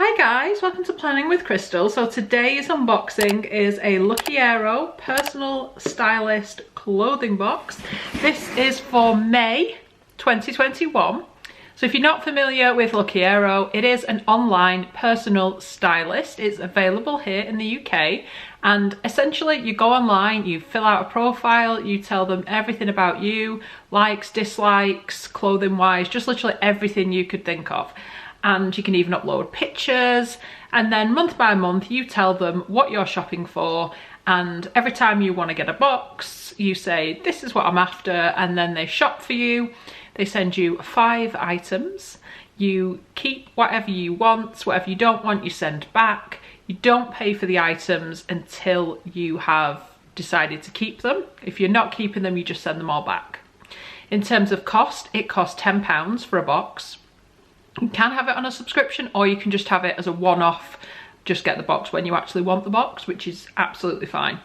Hi guys, welcome to Planning with Crystal. So today's unboxing is a Lookiero Personal Stylist clothing box. This is for May 2021. So if you're not familiar with Lookiero, it is an online personal stylist. It's available here in the UK, and essentially you go online, you fill out a profile, you tell them everything about you, likes, dislikes, clothing wise, just literally everything you could think of. And you can even upload pictures, and then month by month you tell them what you're shopping for, and every time you want to get a box you say this is what I'm after, and then they shop for you. They send you 5 items. You keep whatever you want, whatever you don't want you send back. You don't pay for the items until you have decided to keep them. If you're not keeping them, you just send them all back. In terms of cost, it costs £10 for a box. You can have it on a subscription, or you can just have it as a one-off, just get the box when you actually want the box, which is absolutely fine.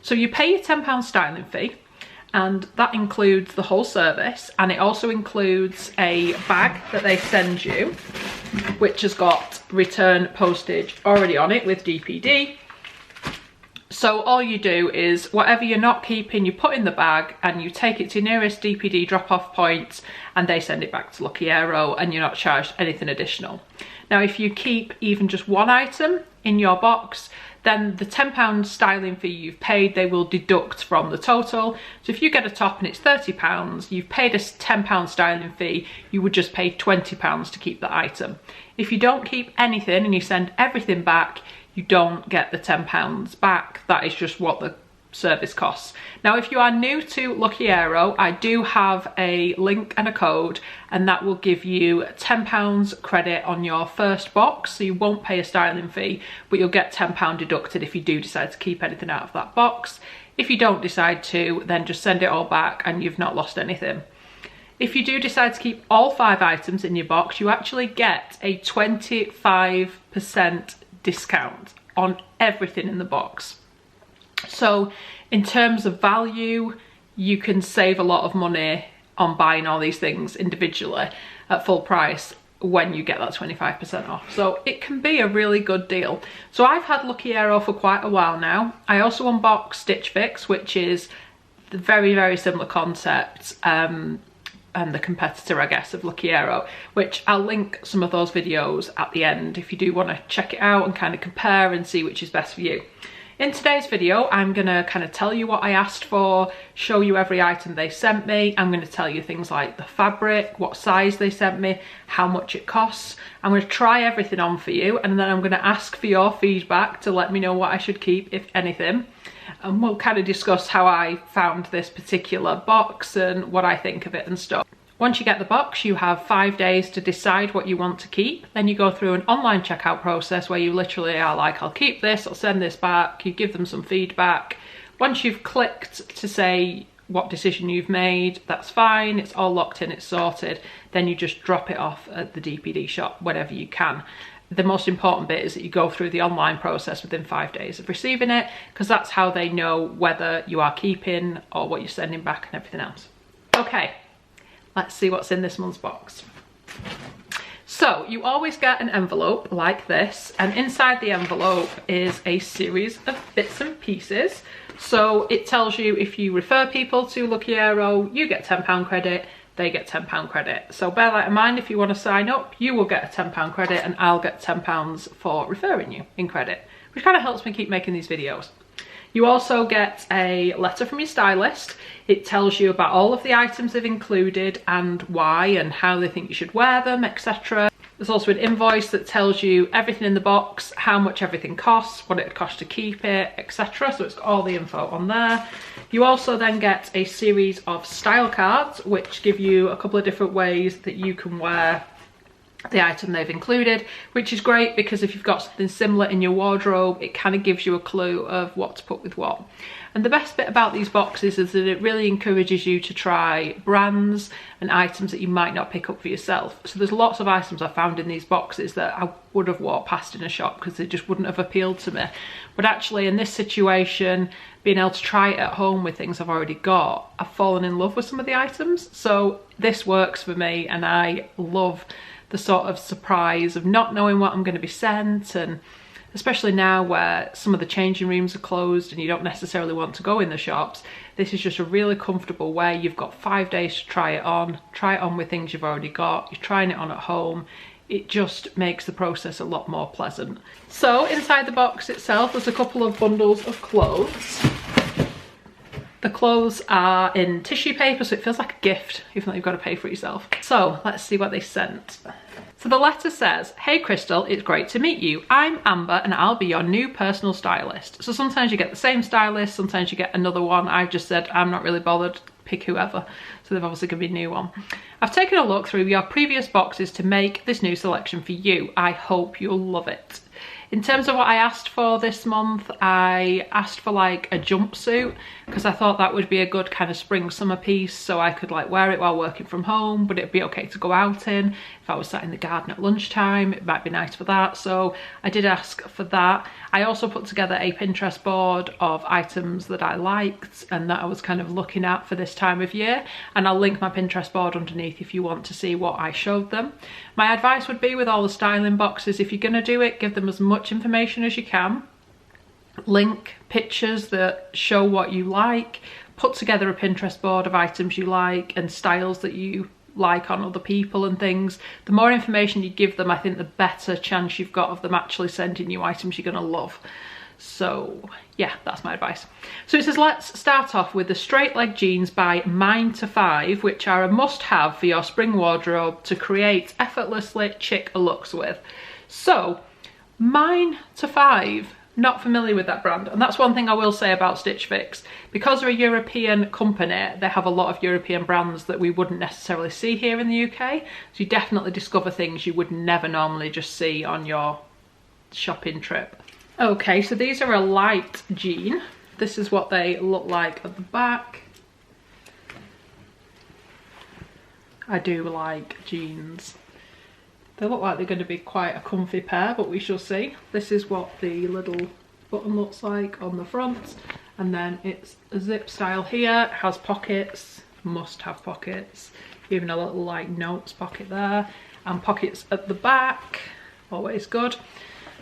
So you pay your £10 styling fee, and that includes the whole service, and it also includes a bag that they send you, which has got return postage already on it with DPD. So all you do is whatever you're not keeping, you put in the bag and you take it to your nearest DPD drop-off point, and they send it back to Lookiero, and you're not charged anything additional. Now, if you keep even just one item in your box, then the £10 styling fee you've paid, they will deduct from the total. So if you get a top and it's £30, you've paid a £10 styling fee, you would just pay £20 to keep the item. If you don't keep anything and you send everything back, you don't get the £10 back. That is just what the service costs. Now, if you are new to Lookiero, I do have a link and a code, and that will give you £10 credit on your first box. So you won't pay a styling fee, but you'll get £10 deducted if you do decide to keep anything out of that box. If you don't decide to, then just send it all back and you've not lost anything. If you do decide to keep all 5 items in your box, you actually get a 25% discount on everything in the box. So in terms of value, you can save a lot of money on buying all these things individually at full price when you get that 25% off. So it can be a really good deal. So I've had Lookiero for quite a while now. I also unboxed Stitch Fix, which is the very similar concept, and the competitor, I guess, of Lookiero, which I'll link some of those videos at the end if you do want to check it out and kind of compare and see which is best for you. In today's video, I'm going to kind of tell you what I asked for, show you every item they sent me. I'm going to tell you things like the fabric, what size they sent me, how much it costs. I'm going to try everything on for you, and then I'm going to ask for your feedback to let me know what I should keep, if anything. And we'll kind of discuss how I found this particular box and what I think of it and stuff. Once you get the box, you have 5 days to decide what you want to keep. Then you go through an online checkout process where you literally are like, I'll keep this, I'll send this back. You give them some feedback. Once you've clicked to say what decision you've made, that's fine, it's all locked in, it's sorted. Then you just drop it off at the DPD shop whenever you can. The most important bit is that you go through the online process within 5 days of receiving it, because that's how they know whether you are keeping or what you're sending back and everything else. Okay, let's see what's in this month's box. So you always get an envelope like this, and inside the envelope is a series of bits and pieces. So it tells you if you refer people to Lookiero, you get £10 credit, they get £10 credit. So bear that in mind. If you want to sign up, you will get a £10 credit, and I'll get £10 for referring you in credit, which kind of helps me keep making these videos. You also get a letter from your stylist. It tells you about all of the items they've included and why and how they think you should wear them, etc. There's also an invoice that tells you everything in the box, how much everything costs, what it would cost to keep it, etc. So it's got all the info on there. You also then get a series of style cards, which give you a couple of different ways that you can wear the item they've included, which is great because if you've got something similar in your wardrobe, it kind of gives you a clue of what to put with what. And the best bit about these boxes is that it really encourages you to try brands and items that you might not pick up for yourself. So there's lots of items I found in these boxes that I would have walked past in a shop because they just wouldn't have appealed to me. But actually in this situation, being able to try it at home with things I've already got, I've fallen in love with some of the items. So this works for me, and I love the sort of surprise of not knowing what I'm going to be sent, and especially now where some of the changing rooms are closed and you don't necessarily want to go in the shops, this is just a really comfortable way. You've got 5 days to try it on with things you've already got, you're trying it on at home. It just makes the process a lot more pleasant. So inside the box itself, there's a couple of bundles of clothes. The clothes are in tissue paper, so it feels like a gift, even though you've got to pay for it yourself. So let's see what they sent. So the letter says, "Hey Crystal, it's great to meet you. I'm Amber and I'll be your new personal stylist." So sometimes you get the same stylist, sometimes you get another one. I've just said I'm not really bothered, pick whoever. So they've obviously given me a new one. "I've taken a look through your previous boxes to make this new selection for you. I hope you'll love it." In terms of what I asked for this month, I asked for like a jumpsuit because I thought that would be a good kind of spring summer piece, so I could like wear it while working from home, but it'd be okay to go out in. If I was sat in the garden at lunchtime, it might be nice for that. So I did ask for that. I also put together a Pinterest board of items that I liked and that I was kind of looking at for this time of year. And I'll link my Pinterest board underneath if you want to see what I showed them. My advice would be with all the styling boxes, if you're gonna do it, give them as much information as you can. Link pictures that show what you like. Put together a Pinterest board of items you like and styles that you like on other people and things. The more information you give them, I think the better chance you've got of them actually sending you items you're gonna love. So yeah, that's my advice. So it says, let's start off with the straight leg jeans by Mine to 5, which are a must have for your spring wardrobe to create effortlessly chic looks with. So Mine to 5, not familiar with that brand, and that's one thing I will say about Stitch Fix. Because they're a European company, they have a lot of European brands that we wouldn't necessarily see here in the UK, so you definitely discover things you would never normally just see on your shopping trip. Okay, so these are a light jean. This is what they look like at the back. I do like jeans. They look like they're going to be quite a comfy pair, but we shall see. This is what the little button looks like on the front. And then it's a zip style here. It has pockets, must have pockets. Even a little like notes pocket there. And pockets at the back, always good.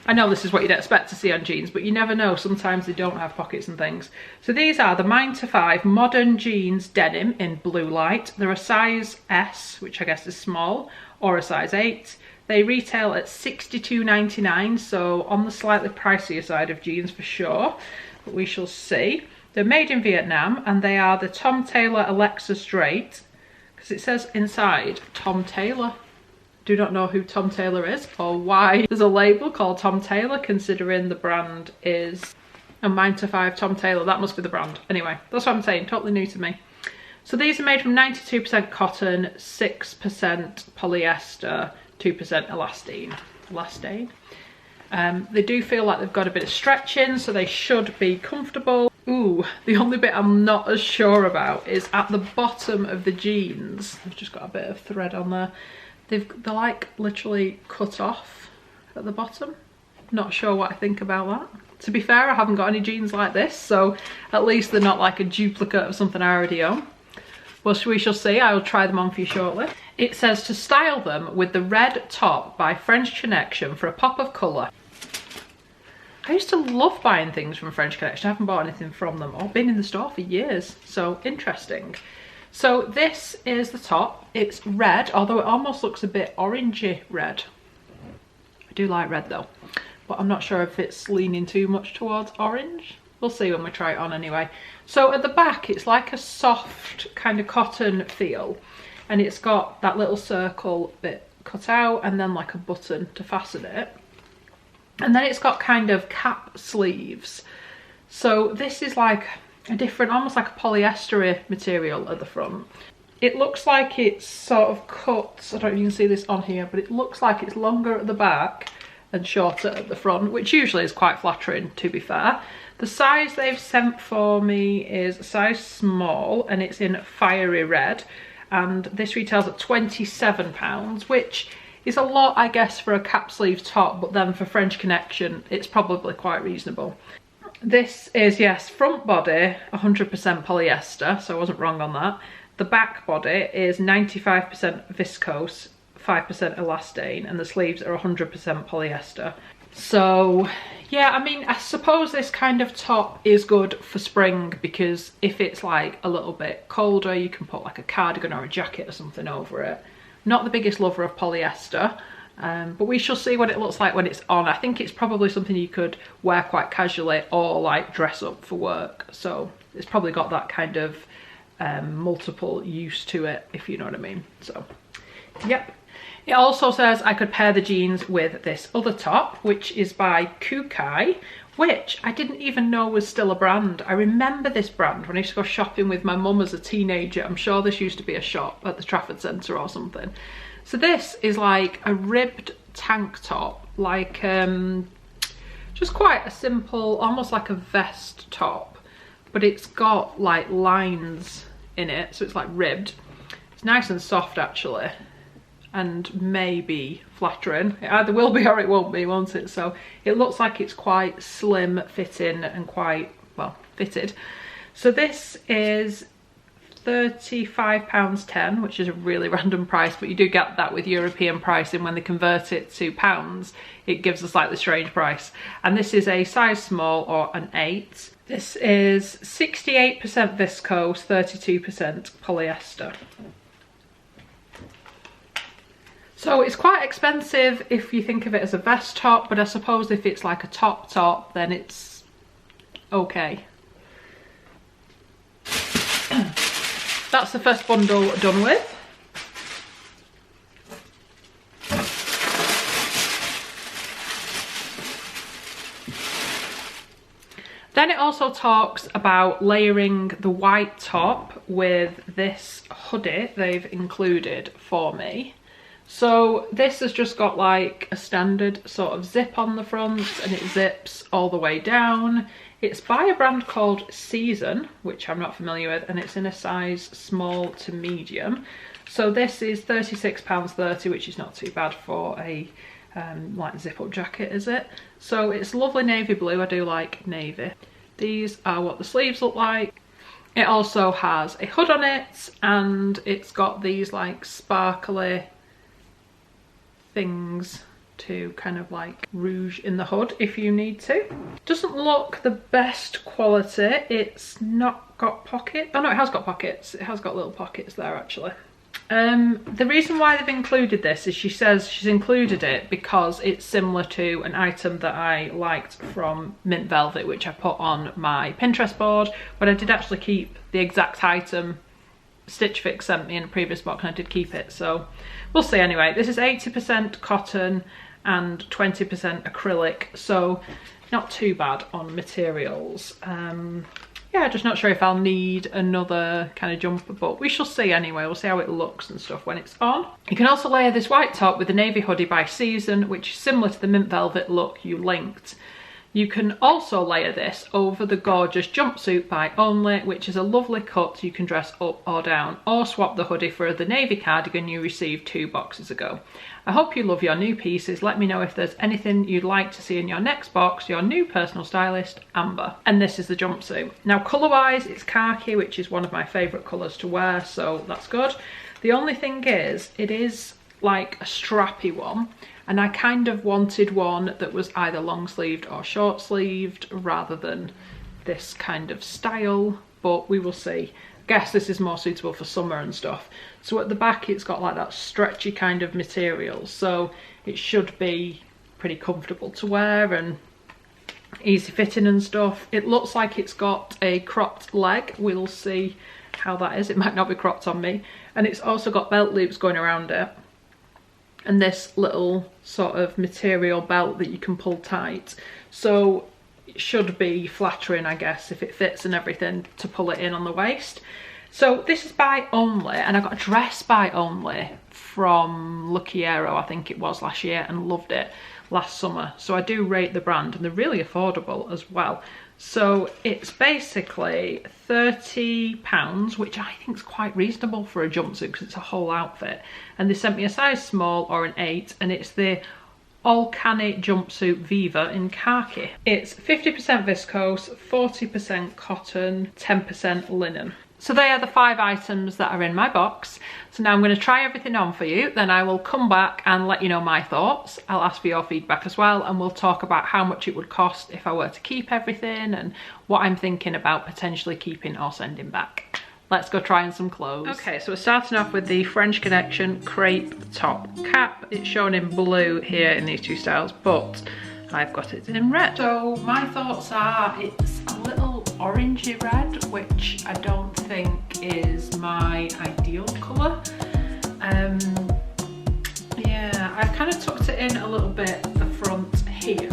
I know this is what you'd expect to see on jeans, but you never know. Sometimes they don't have pockets and things. So these are the Mine to 5 modern jeans denim in blue light. They're a size S, which I guess is small, or a size 8. They retail at $62.99, so on the slightly pricier side of jeans for sure, but we shall see. They're made in Vietnam and they are the Tom Taylor Alexa Straight, because it says inside Tom Taylor. Do not know who Tom Taylor is or why there's a label called Tom Taylor, considering the brand is a Mine to 5 Tom Taylor. That must be the brand. Anyway, that's what I'm saying, totally new to me. So these are made from 92% cotton, 6% polyester, 2% elastane. They do feel like they've got a bit of stretching, so they should be comfortable. Ooh, the only bit I'm not as sure about is at the bottom of the jeans. I've just got a bit of thread on there. They're like literally cut off at the bottom. Not sure what I think about that. To be fair, I haven't got any jeans like this, so at least they're not like a duplicate of something I already own. Well, we shall see. I will try them on for you shortly. It says to style them with the red top by French Connection for a pop of colour. I used to love buying things from French Connection. I haven't bought anything from them or been in the store for years. So interesting. So this is the top. It's red, although it almost looks a bit orangey red. I do like red though, but I'm not sure if it's leaning too much towards orange. We'll see when we try it on anyway. So at the back, it's like a soft kind of cotton feel, and it's got that little circle bit cut out and then like a button to fasten it. And then it's got kind of cap sleeves. So this is like a different, almost like a polyester material at the front. It looks like it's sort of cut, I don't know if you can see this on here, but it looks like it's longer at the back and shorter at the front, which usually is quite flattering, to be fair. The size they've sent for me is a size small, and it's in fiery red, and this retails at £27, which is a lot, I guess, for a cap sleeve top, but then for French Connection, it's probably quite reasonable. This is, yes, front body 100% polyester, so I wasn't wrong on that. The back body is 95% viscose, 5% elastane and the sleeves are 100% polyester. So yeah, I mean, I suppose this kind of top is good for spring because if it's like a little bit colder, you can put like a cardigan or a jacket or something over it. Not the biggest lover of polyester, but we shall see what it looks like when it's on. I think it's probably something you could wear quite casually or like dress up for work. So it's probably got that kind of multiple use to it, if you know what I mean. So yep. It also says I could pair the jeans with this other top, which is by Kukai, which I didn't even know was still a brand. I remember this brand when I used to go shopping with my mum as a teenager. I'm sure this used to be a shop at the Trafford Centre or something. So this is like a ribbed tank top, like just quite a simple, almost like a vest top, but it's got like lines in it, so it's like ribbed. It's nice and soft actually, and maybe flattering. It either will be or it won't be, won't it? So it looks like it's quite slim fitting and quite well fitted. So this is £35.10, which is a really random price, but you do get that with European pricing. When they convert it to pounds, it gives a slightly strange price. And this is a size small or an 8. This is 68% viscose, 32% polyester. So it's quite expensive if you think of it as a vest top, but I suppose if it's like a top, then it's okay. That's the first bundle done with. Then it also talks about layering the white top with this hoodie they've included for me. So this has just got like a standard sort of zip on the front and it zips all the way down. It's by a brand called Season, which I'm not familiar with, and it's in a size small to medium. So this is £36.30, which is not too bad for a like zip up jacket, is it? So it's lovely navy blue. I do like navy. These are what the sleeves look like. It also has a hood on it and it's got these like sparkly things to kind of like rouge in the hood if you need to. Doesn't look the best quality. It's not got pockets. Oh no, it has got pockets. It has got little pockets there actually. The reason why they've included this is she says she's included it because it's similar to an item that I liked from Mint Velvet, which I put on my Pinterest board, but I did actually keep the exact item Stitch Fix sent me in a previous box and I did keep it, so we'll see. Anyway, this is 80% cotton and 20% acrylic, so not too bad on materials. Yeah, just not sure if I'll need another kind of jumper, but we shall see anyway. We'll see how it looks and stuff when it's on. You can also layer this white top with the navy hoodie by Season, which is similar to the Mint Velvet look you linked. You can also layer this over the gorgeous jumpsuit by Only, which is a lovely cut you can dress up or down, or swap the hoodie for the navy cardigan you received 2 boxes ago. I hope you love your new pieces. Let me know if there's anything you'd like to see in your next box. Your new personal stylist, Amber. And this is the jumpsuit. Now colour wise it's khaki, which is one of my favourite colours to wear, so that's good. The only thing is, it is like a strappy one, and I kind of wanted one that was either long sleeved or short sleeved rather than this kind of style, but we will see. I guess this is more suitable for summer and stuff. So at the back it's got like that stretchy kind of material, so it should be pretty comfortable to wear and easy fitting and stuff. It looks like it's got a cropped leg. We'll see how that is. It might not be cropped on me. And it's also got belt loops going around it, and this little sort of material belt that you can pull tight, so it should be flattering, I guess, if it fits and everything, to pull it in on the waist. So this is by Only, and I got a dress by Only from Lookiero, I think it was, last year, and loved it last summer. So I do rate the brand, and they're really affordable as well. So it's basically £30, which I think is quite reasonable for a jumpsuit because it's a whole outfit. And they sent me a size small or an 8, and it's the All Canny jumpsuit Viva in khaki. It's 50% viscose, 40% cotton, 10% linen. So they are the 5 items that are in my box. So now I'm going to try everything on for you, then I will come back and let you know my thoughts. I'll ask for your feedback as well, and we'll talk about how much it would cost if I were to keep everything and what I'm thinking about potentially keeping or sending back. Let's go try on some clothes. Okay, so we're starting off with the French Connection crepe top cap. It's shown in blue here in these 2 styles, but I've got it in red. So my thoughts are it's a little orangey red, which I don't think is my ideal colour. Yeah, I've kind of tucked it in a little bit the front here.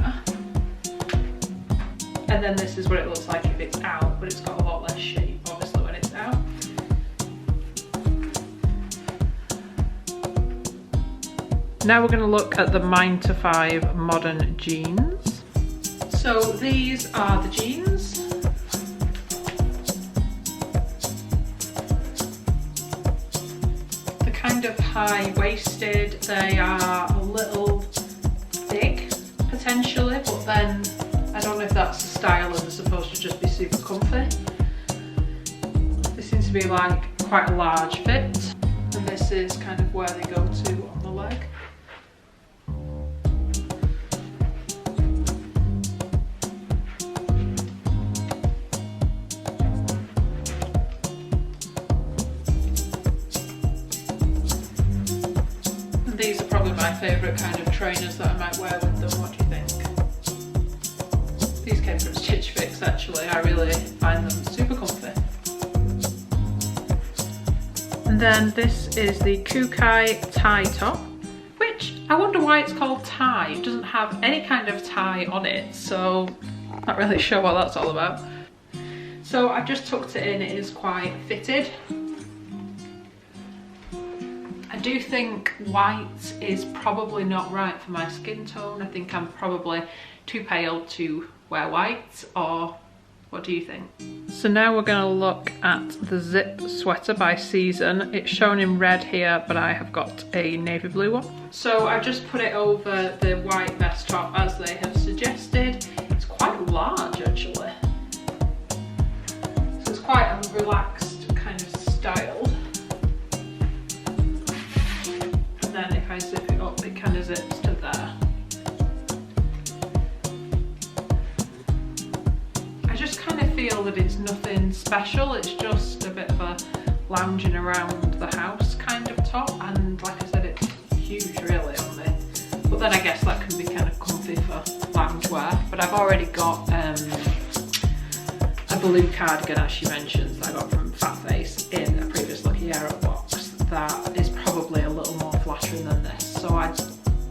And then this is what it looks like if it's out, but it's got a lot less shape obviously when it's out. Now we're going to look at the 9 to 5 modern jeans. So these are the jeans. They're kind of high-waisted. They are a little big potentially, but then I don't know if that's the style and they're supposed to just be super comfy. This seems to be like quite a large fit, and this is kind of where they go to on the leg. These are probably my favourite kind of trainers that I might wear with them. What do you think? These came from Stitch Fix actually. I really find them super comfy. And then this is the Kukai tie top, which I wonder why it's called tie. It doesn't have any kind of tie on it, so not really sure what that's all about. So I've just tucked it in. It is quite fitted. I do think white is probably not right for my skin tone. I think I'm probably too pale to wear white, or what do you think? So now we're going to look at the zip sweater by Season. It's shown in red here, but I have got a navy blue one. So I've just put it over the white vest top as they have suggested. It's quite large actually. So it's quite a relaxed kind of style. Then if I zip it up, it kind of zips to there. I just kind of feel that it's nothing special. It's just a bit of a lounging around the house kind of top, and like I said, it's huge really on me. But then I guess that can be kind of comfy for loungewear. But I've already got a blue cardigan, as she mentions, that I got from Fat Face in a previous Lookiero box. That is probably a little more flattering than this, so I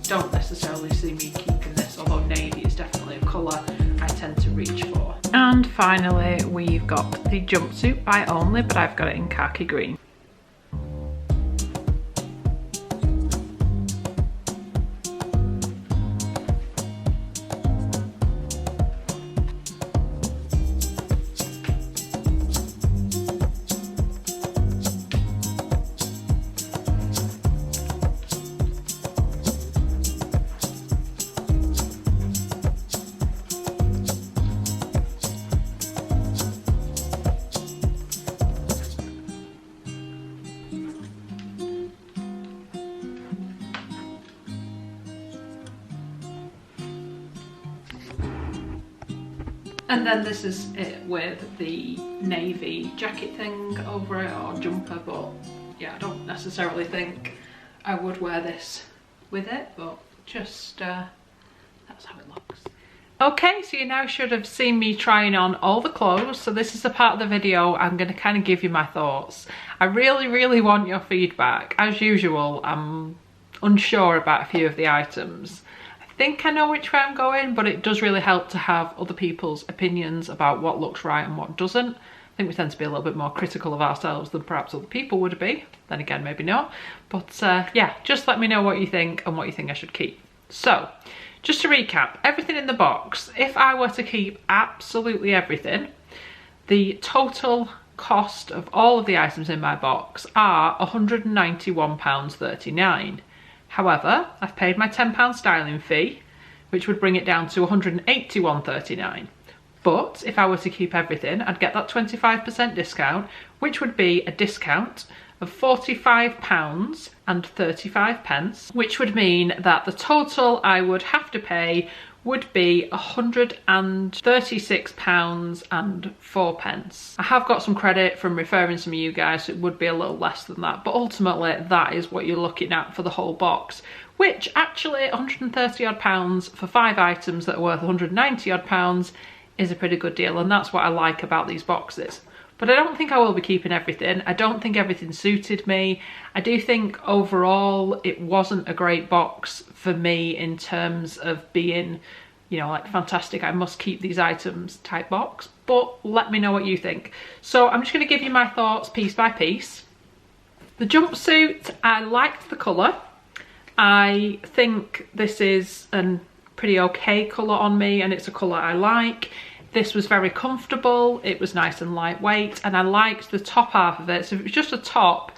don't necessarily see me keeping this, although navy is definitely a colour I tend to reach for. And finally we've got the jumpsuit by Only, but I've got it in khaki green. And then this is it with the navy jacket thing over it, or jumper, but yeah, I don't necessarily think I would wear this with it, but just that's how it looks. Okay, so you now should have seen me trying on all the clothes. So this is the part of the video I'm going to kind of give you my thoughts. I really want your feedback. As usual, I'm unsure about a few of the items. I think I know which way I'm going, but it does really help to have other people's opinions about what looks right and what doesn't. I think we tend to be a little bit more critical of ourselves than perhaps other people would be. Then again, maybe not. But yeah, just let me know what you think and what you think I should keep. So, just to recap, everything in the box, if I were to keep absolutely everything, the total cost of all of the items in my box are £191.39. However, I've paid my £10 styling fee, which would bring it down to £181.39. But if I were to keep everything, I'd get that 25% discount, which would be a discount of £45.35, which would mean that the total I would have to pay would be £136.04. I have got some credit from referring some of you guys, so it would be a little less than that, but ultimately that is what you're looking at for the whole box, which actually £130 odd for 5 items that are worth £190 odd is a pretty good deal, and that's what I like about these boxes. But I don't think I will be keeping everything. I don't think everything suited me. I do think overall it wasn't a great box for me in terms of being, you know, like fantastic, I must keep these items type box. But let me know what you think. So I'm just going to give you my thoughts piece by piece. The jumpsuit, I liked the colour. I think this is a pretty okay colour on me, and it's a colour I like. This was very comfortable, it was nice and lightweight, and I liked the top half of it. So if it was just a top,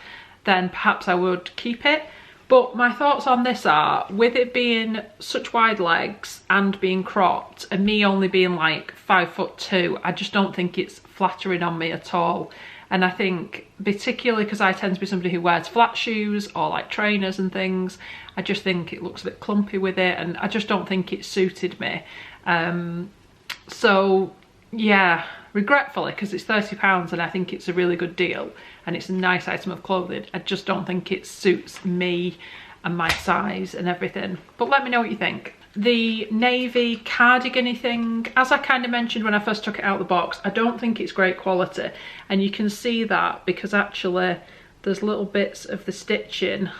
then perhaps I would keep it. But my thoughts on this are, with it being such wide legs and being cropped, and me only being like 5'2", I just don't think it's flattering on me at all. And I think, particularly because I tend to be somebody who wears flat shoes or like trainers and things, I just think it looks a bit clumpy with it, and I just don't think it suited me. So yeah, regretfully, because it's £30 and I think it's a really good deal and it's a nice item of clothing, I just don't think it suits me and my size and everything. But let me know what you think. The navy cardigan-y thing, as I kind of mentioned when I first took it out of the box, I don't think it's great quality, and you can see that because actually there's little bits of the stitching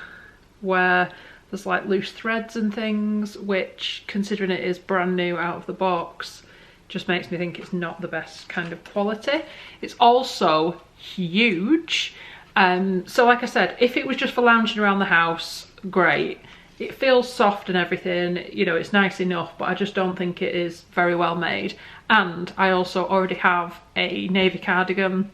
where there's like loose threads and things, which, considering it is brand new out of the box, just makes me think it's not the best kind of quality. It's also huge. So like I said, if it was just for lounging around the house, great. It feels soft and everything, you know, it's nice enough, but I just don't think it is very well made. And I also already have a navy cardigan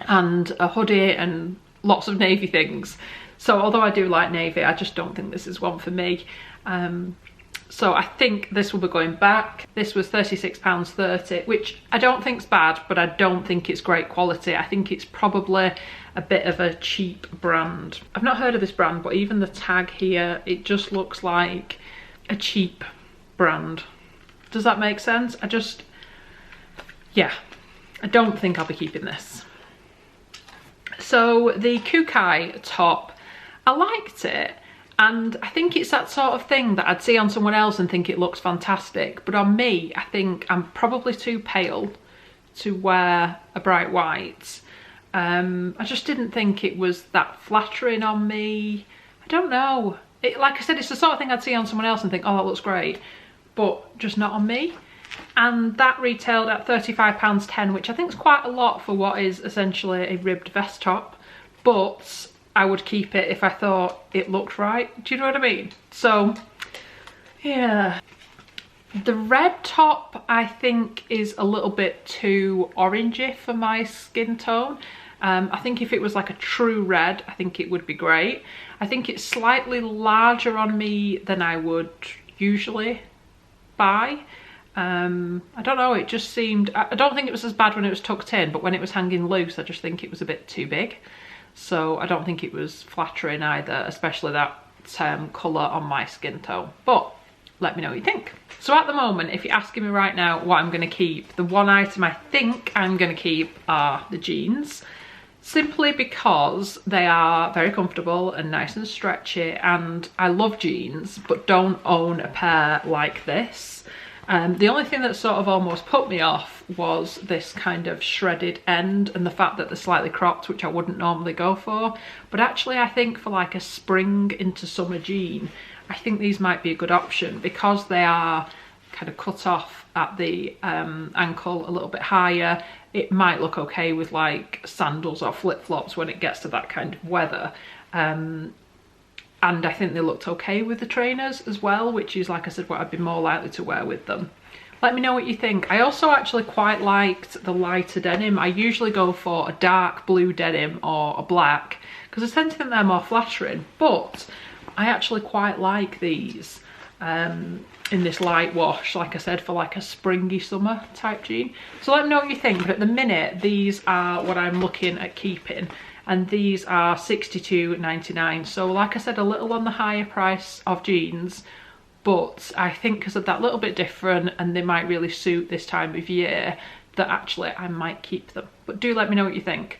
and a hoodie and lots of navy things. So although I do like navy, I just don't think this is one for me. So I think this will be going back. This was £36.30, which I don't think's bad, but I don't think it's great quality. I think it's probably a bit of a cheap brand. I've not heard of this brand, but even the tag here, it just looks like a cheap brand. Does that make sense? Yeah, I don't think I'll be keeping this. So the Kukai top, I liked it. And I think it's that sort of thing that I'd see on someone else and think it looks fantastic. But on me, I think I'm probably too pale to wear a bright white. I just didn't think it was that flattering on me. I don't know. Like I said, it's the sort of thing I'd see on someone else and think, oh, that looks great. But just not on me. And that retailed at £35.10, which I think is quite a lot for what is essentially a ribbed vest top. But I would keep it if I thought it looked right. Do you know what I mean? So yeah, the red top I think is a little bit too orangey for my skin tone. I think if it was like a true red, I think it would be great. I think it's slightly larger on me than I would usually buy. I don't know, it just seemed, I don't think it was as bad when it was tucked in, but when it was hanging loose, I just think it was a bit too big. So I don't think it was flattering either, especially that colour on my skin tone. But let me know what you think. So at the moment, if you're asking me right now what I'm going to keep, the one item I think I'm going to keep are the jeans. Simply because they are very comfortable and nice and stretchy, and I love jeans but don't own a pair like this. The only thing that sort of almost put me off was this kind of shredded end and the fact that they're slightly cropped, which I wouldn't normally go for. But actually I think for like a spring into summer jean, I think these might be a good option because they are kind of cut off at the ankle a little bit higher. It might look okay with like sandals or flip-flops when it gets to that kind of weather. And I think they looked okay with the trainers as well, which is, like I said, what I'd be more likely to wear with them. Let me know what you think. I also actually quite liked the lighter denim. I usually go for a dark blue denim or a black because I tend to think they're more flattering, but I actually quite like these. in this light wash, like I said, for like a springy summer type jean. So let me know what you think, but at the minute these are what I'm looking at keeping, and these are £62.99. so like I said, a little on the higher price of jeans, but I think because of that little bit different and they might really suit this time of year, that actually I might keep them. But do let me know what you think.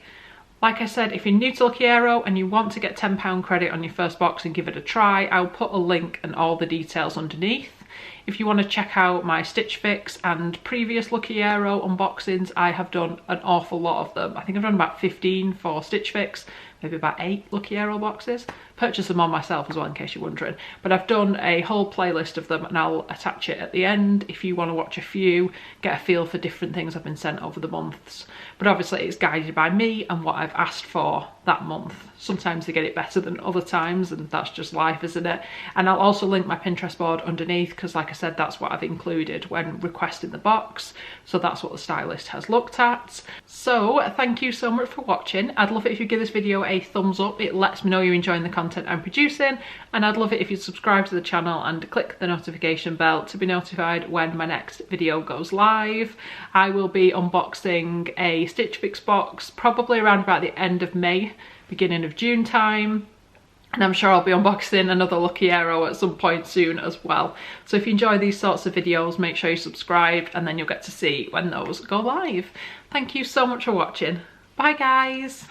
Like I said, if you're new to Lookiero and you want to get £10 credit on your first box and give it a try, I'll put a link and all the details underneath. If you want to check out my Stitch Fix and previous Lookiero unboxings, I have done an awful lot of them. I think I've done about 15 for Stitch Fix, maybe about 8 Lookiero boxes. Purchased them on myself as well, in case you're wondering. But I've done a whole playlist of them and I'll attach it at the end if you want to watch a few, get a feel for different things I've been sent over the months. But obviously it's guided by me and what I've asked for that month. Sometimes they get it better than other times, and that's just life, isn't it? And I'll also link my Pinterest board underneath, because like I said, that's what I've included when requesting the box. So that's what the stylist has looked at. So thank you so much for watching. I'd love it if you give this video a thumbs up. It lets me know you're enjoying the content I'm producing, and I'd love it if you subscribe to the channel and click the notification bell to be notified when my next video goes live. I will be unboxing a Stitch Fix box probably around about the end of May, beginning of June time, and I'm sure I'll be unboxing another Lookiero at some point soon as well. So if you enjoy these sorts of videos, make sure you subscribe and then you'll get to see when those go live. Thank you so much for watching. Bye guys.